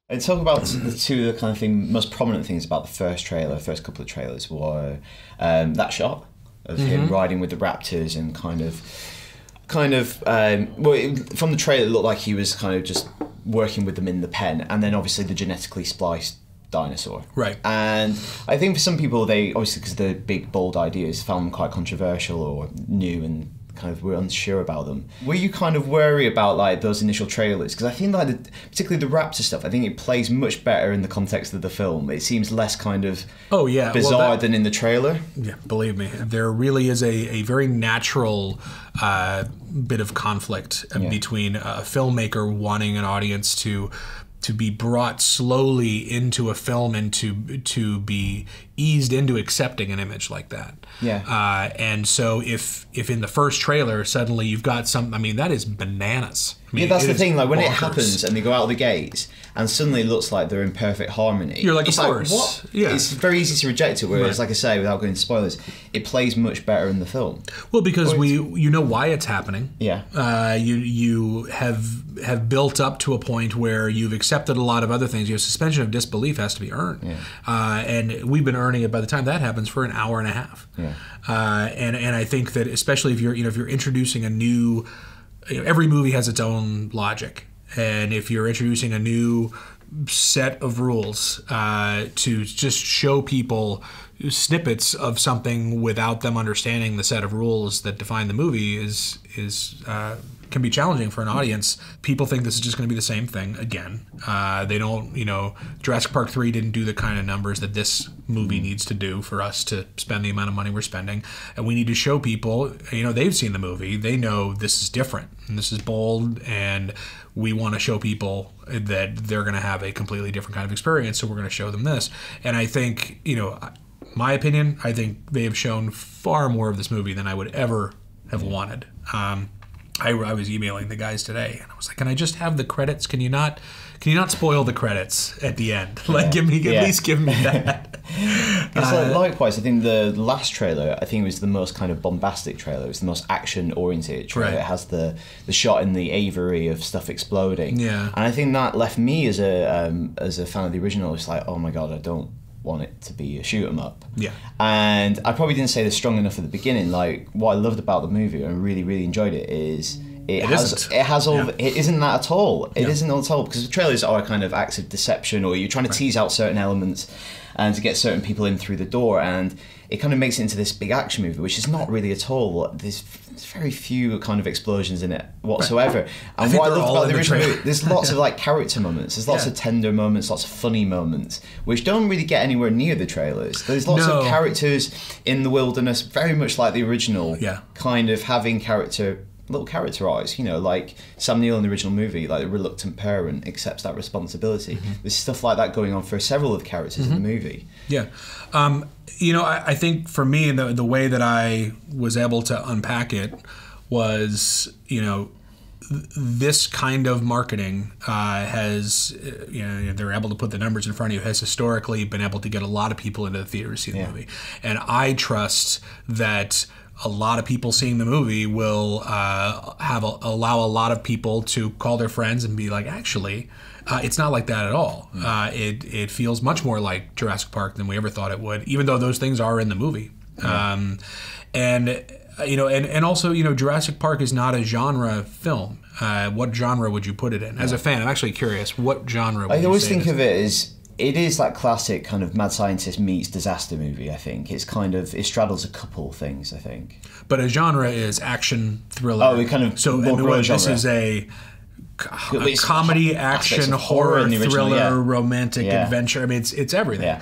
And talk about the two of the kind of most prominent things about the first couple of trailers were that shot of him riding with the raptors and from the trailer it looked like he was kind of just working with them in the pen, and then obviously the genetically spliced dinosaur. Right. And I think for some people, they obviously, because they're big, bold ideas, found them quite controversial or new and kind of were unsure about them. Were you kind of worried about like those initial trailers? Because I think like particularly the raptor stuff, I think it plays much better in the context of the film. It seems less kind of bizarre than in the trailer. Yeah, believe me, there really is a very natural bit of conflict between a filmmaker wanting an audience to be brought slowly into a film and to be eased into accepting an image like that. Yeah. And so if in the first trailer suddenly you've got that is bananas. That's the thing. Like when it happens and they go out of the gates and suddenly it looks like they're in perfect harmony. You're like, of course. What? Yeah. It's very easy to reject it. Whereas, like I say, without going into spoilers, it plays much better in the film. Well, because you know why it's happening. Yeah. You have built up to a point where you've accepted a lot of other things. Your suspension of disbelief has to be earned. Yeah. And we've been earning it by the time that happens for an hour and a half. Yeah. And I think that especially if you're introducing a new, every movie has its own logic, and if you're introducing a new set of rules to just show people snippets of something without them understanding the set of rules that define the movie can be challenging for an audience. People think this is just going to be the same thing again. They don't, Jurassic Park 3 didn't do the kind of numbers that this movie needs to do for us to spend the amount of money we're spending. And we need to show people, they've seen the movie. They know this is different and this is bold, and we want to show people that they're going to have a completely different kind of experience, so we're going to show them this. And I think, my opinion, I think they have shown far more of this movie than I would ever have wanted. I was emailing the guys today, and I was like, "Can I just have the credits? Can you not spoil the credits at the end? Like, at least give me that." Likewise, I think the last trailer, I think, was the most kind of bombastic trailer. It was the most action-oriented trailer. Right. It has the shot in the aviary of stuff exploding. Yeah, and I think that left me as a fan of the original, it's like, oh my god, I don't want it to be a shoot 'em up. Yeah. And I probably didn't say this strong enough at the beginning. Like, what I loved about the movie and really, really enjoyed it is it isn't that at all. It isn't at all, because the trailers are a kind of acts of deception, or you're trying to tease out certain elements and to get certain people in through the door, and it kind of makes it into this big action movie, which is not really at all. There's very few kind of explosions in it whatsoever. Right. And what I loved about the original movie, there's lots of like character moments, there's lots of tender moments, lots of funny moments, which don't really get anywhere near the trailers. There's lots of characters in the wilderness, very much like the original, kind of having little character eyes, like Sam Neill in the original movie, like the reluctant parent accepts that responsibility. There's stuff like that going on for several of the characters in the movie. Yeah. I think for me, the way that I was able to unpack it was, this kind of marketing has, they're able to put the numbers in front of you, has historically been able to get a lot of people into the theater to see the movie. And I trust that a lot of people seeing the movie will allow a lot of people to call their friends and be like, actually, it's not like that at all. It feels much more like Jurassic Park than we ever thought it would, even though those things are in the movie. And also, Jurassic Park is not a genre film. What genre would you put it in? As a fan, I'm actually curious. What genre would you say? I always think of it as, it is that classic kind of mad scientist meets disaster movie, I think. It's kind of, it straddles a couple things, I think. But a genre is action, thriller. Oh, it kind of this is a comedy, action, horror, thriller, romantic adventure. I mean, it's everything. Yeah.